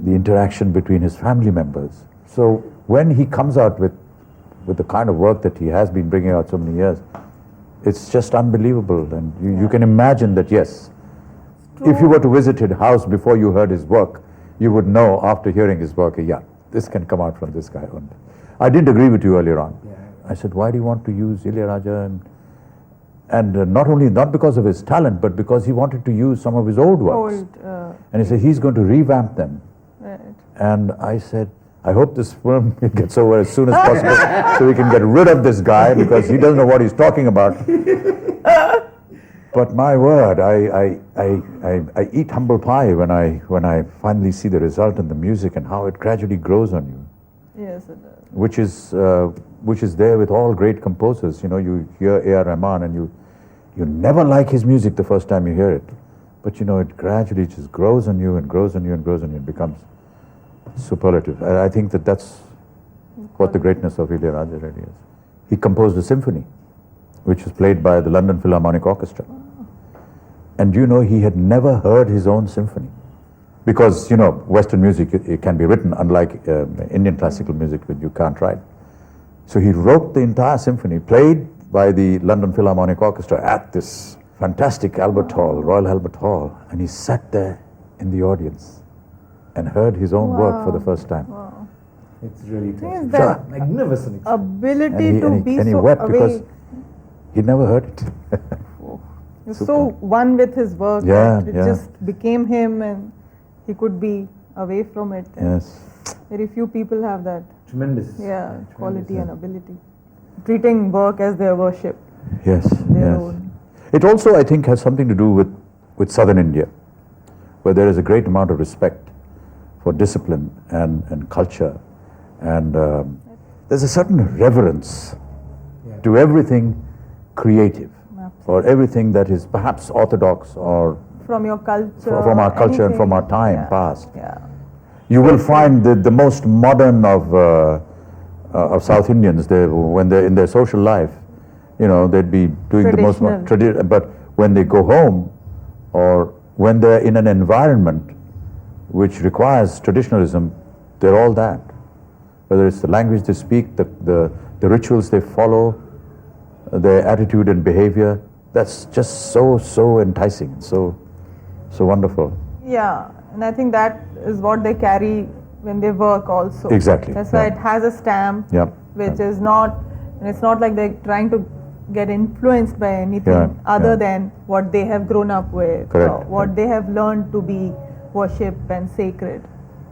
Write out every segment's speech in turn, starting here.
the interaction between his family members. So when he comes out with the kind of work that he has been bringing out so many years, it's just unbelievable. And you can imagine that, yes, if you were to visit his house before you heard his work, you would know after hearing his work, yeah, this can come out from this guy. I didn't agree with you earlier on. I said, why do you want to use Ilaiyaraaja? And not because of his talent, but because he wanted to use some of his old works. And he said he's going to revamp them. Right. And I said, I hope this film gets over as soon as possible so we can get rid of this guy because he doesn't know what he's talking about. But my word, I eat humble pie when I finally see the result in the music and how it gradually grows on you. Yes, it does. Which is there with all great composers. You know, you hear A.R. Rahman and you never like his music the first time you hear it, but you know it gradually just grows on you and grows on you and grows on you and becomes superlative. I think that's what the greatness of Ilaiyaraaja really is. He composed a symphony, which was played by the London Philharmonic Orchestra. And you know, he had never heard his own symphony. Because, you know, Western music, it can be written, unlike Indian classical music, which you can't write. So he wrote the entire symphony, played by the London Philharmonic Orchestra at this fantastic Albert Hall, Royal Albert Hall, and he sat there in the audience and heard his own work for the first time. Wow. It's really Is that magnificent. Ability to be and he so wept away. because he'd never heard it. You're so one with his work Yeah, that it yeah. just became him and he could be away from it. And Yes. very few people have that Tremendous. quality and ability. Treating work as their worship. Yes, Their yes. own. It also, I think, has something to do with southern India, where there is a great amount of respect for discipline and culture, and there's a certain reverence to everything creative, or everything that is perhaps orthodox or From your culture. from our culture and from our anything. time Yeah. past. Yeah. You will find the most modern of South Indians, when they're in their social life, you know, they'd be doing the most Traditional. but when they go home or when they're in an environment which requires traditionalism, they're all that. Whether it's the language they speak, the rituals they follow, their attitude and behavior, that's just so enticing, so wonderful. Yeah, and I think that is what they carry when they work also. Exactly, That's why yeah. it has a stamp, Yeah, which yeah. is not, and it's not like they're trying to get influenced by anything Yeah, other yeah. than what they have grown up with, Correct, or what yeah. they have learned to be worship and sacred.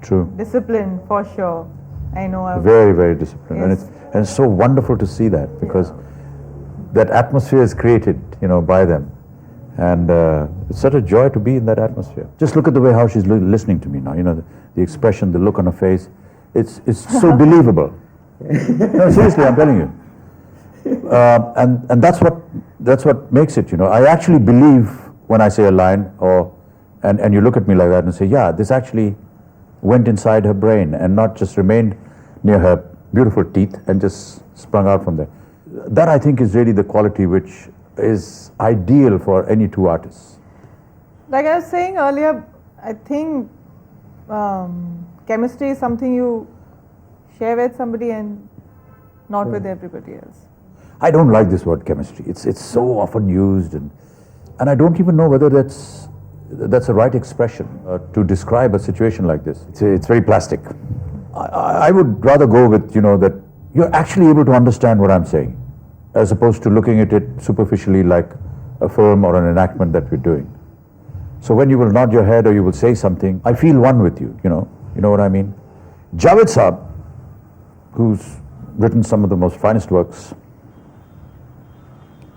True. Discipline, for sure. I know. Very, very disciplined. Yes. And it's so wonderful to see that, because that atmosphere is created, you know, by them. And it's such a joy to be in that atmosphere. Just look at the way how she's listening to me now, you know, the expression, the look on her face. It's so believable. No, seriously, I'm telling you. And that's what makes it, you know. I actually believe when I say a line, and you look at me like that and say, yeah, this actually went inside her brain and not just remained near her beautiful teeth and just sprung out from there. That, I think, is really the quality which is ideal for any two artists. Like I was saying earlier, I think chemistry is something you share with somebody and not with everybody else. I don't like this word chemistry. It's so often used, and I don't even know whether that's a right expression to describe a situation like this. It's very plastic. I would rather go with, you know, that you're actually able to understand what I'm saying, as opposed to looking at it superficially like a film or an enactment that we're doing. So when you will nod your head or you will say something, I feel one with you, you know what I mean? Javed Saab, who's written some of the most finest works,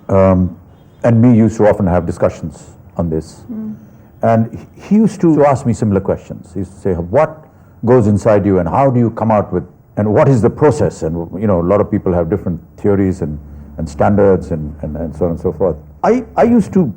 and me used to often have discussions on this. And he used to ask me similar questions. He used to say, what goes inside you and how do you come out with, and what is the process? And, you know, a lot of people have different theories and standards and so on and so forth. I used to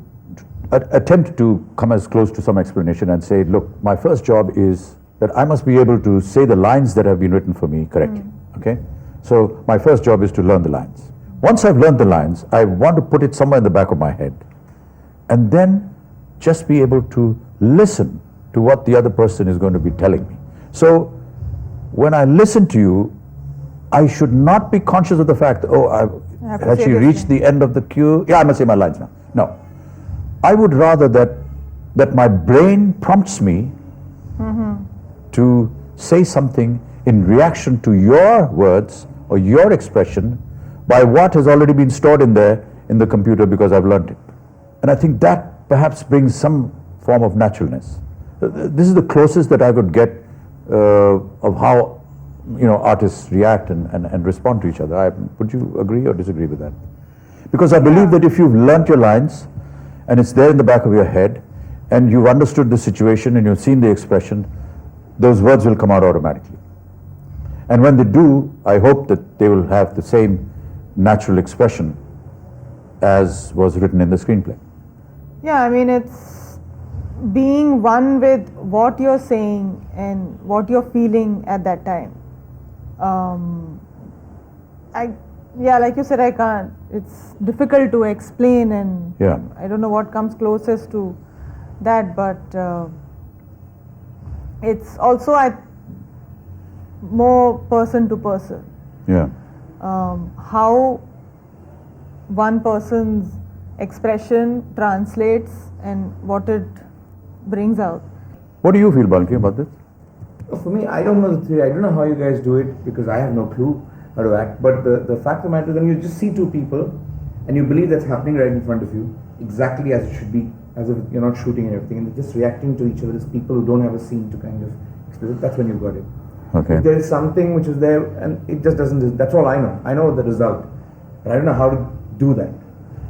attempt to come as close to some explanation and say, look, my first job is that I must be able to say the lines that have been written for me correctly, okay? So my first job is to learn the lines. Once I've learned the lines, I want to put it somewhere in the back of my head, and then just be able to listen to what the other person is going to be telling me. So when I listen to you, I should not be conscious of the fact, oh, I have to has say she this reached line. the end of the queue? Yeah, I must say my lines now. No. I would rather that my brain prompts me to say something in reaction to your words or your expression by what has already been stored in there in the computer because I've learned it. And I think that perhaps brings some form of naturalness. This is the closest that I could get of how artists react and respond to each other. Would you agree or disagree with that? Because I believe that if you've learnt your lines and it's there in the back of your head and you've understood the situation and you've seen the expression, those words will come out automatically. And when they do, I hope that they will have the same natural expression as was written in the screenplay. Yeah, I mean, it's being one with what you're saying and what you're feeling at that time. Like you said, I can't. It's difficult to explain, and Yeah. I don't know what comes closest to that, but it's also more person to person. Yeah. How one person's expression translates and what it brings out. What do you feel, Balki, about this? For me, I don't know the theory. I don't know how you guys do it because I have no clue how to act. But the fact of the matter is, when you just see two people and you believe that's happening right in front of you, exactly as it should be, as if you're not shooting and everything, and they're just reacting to each other as people who don't have a scene to kind of express it, that's when you got it. Okay. If there is something which is there and it just doesn't, that's all I know. I know the result, but I don't know how to do that.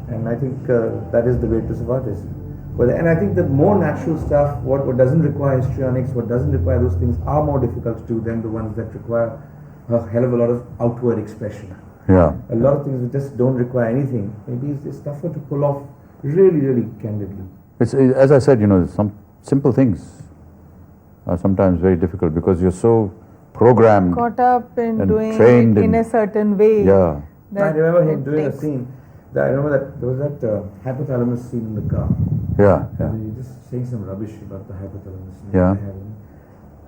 And I think that is the greatness of artists. And I think the more natural stuff, what doesn't require histrionics, what doesn't require those things, are more difficult to do than the ones that require a hell of a lot of outward expression. Yeah. A lot of things which just don't require anything. Maybe it's tougher to pull off really, really candidly. It's, as I said, some simple things are sometimes very difficult because you're so programmed. Caught up in And doing trained it in in- a certain way. Yeah. I remember him it doing a takes- scene. I remember that there was that hypothalamus scene in the car. Yeah. Yeah. And you're just saying some rubbish about the hypothalamus. Yeah.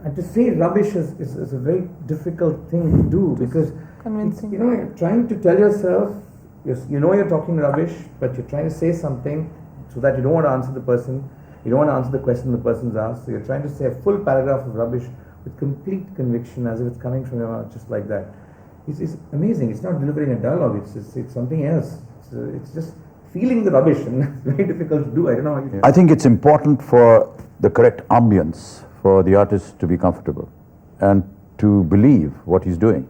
And to say rubbish is a very difficult thing to do because Convincing. you're trying to tell yourself, you're talking rubbish, but you're trying to say something so that you don't want to answer the person, you don't want to answer the question the person's asked. So you're trying to say a full paragraph of rubbish with complete conviction as if it's coming from your mouth, just like that. It's amazing. It's not delivering a dialogue. It's something else. It's just feeling the rubbish, and it's very difficult to do. I don't know how you do. I think it's important for the correct ambience for the artist to be comfortable and to believe what he's doing.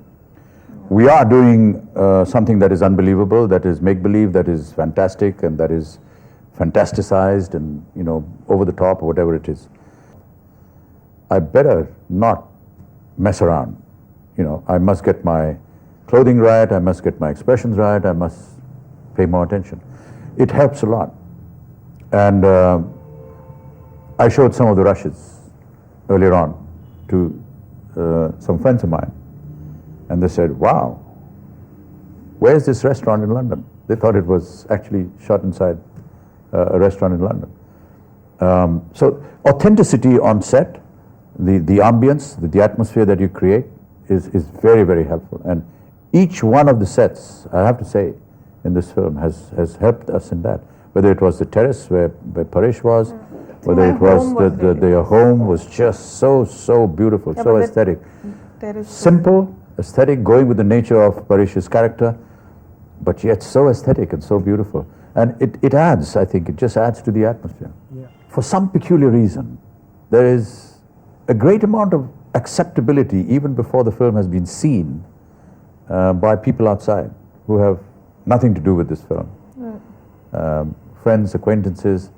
We are doing something that is unbelievable, that is make-believe, that is fantastic, and that is fantasticized and over the top or whatever it is. I better not mess around. I must get my clothing right, I must get my expressions right, I must pay more attention. It helps a lot. And I showed some of the rushes earlier on to some friends of mine, and they said, wow, where's this restaurant in London? They thought it was actually shot inside a restaurant in London. So authenticity on set, the ambience, the atmosphere that you create is very, very helpful. And each one of the sets, I have to say, in this film has helped us in that. Whether it was the terrace where Paresh was, whether my it was home was really their home was just so beautiful, Yeah, so but that- aesthetic. There is Simple, aesthetic, going with the nature of Paresh's character, but yet so aesthetic and so beautiful. And it adds, I think, it just adds to the atmosphere. Yeah. For some peculiar reason, there is a great amount of acceptability even before the film has been seen by people outside who have nothing to do with this film. Friends, acquaintances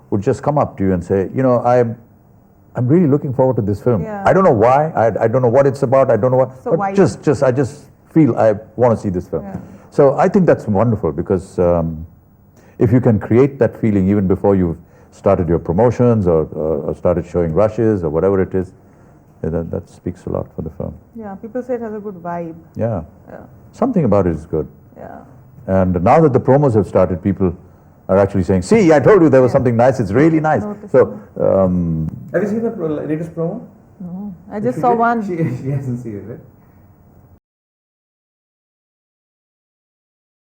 would just come up to you and say, I'm really looking forward to this film. Yeah. I don't know why, I don't know what it's about, I don't know what, So but why- I just feel I want to see this film. Yeah. So I think that's wonderful because if you can create that feeling even before you've started your promotions or started showing rushes or whatever it is, that speaks a lot for the film. Yeah, people say it has a good vibe. Yeah, Yeah, something about it is good. yeah. And now that the promos have started, people are actually saying, see, I told you there was something nice, it's really nice. Noticing. So, Have you seen the latest promo? No. No, I But just she saw did- one. She hasn't seen it, right?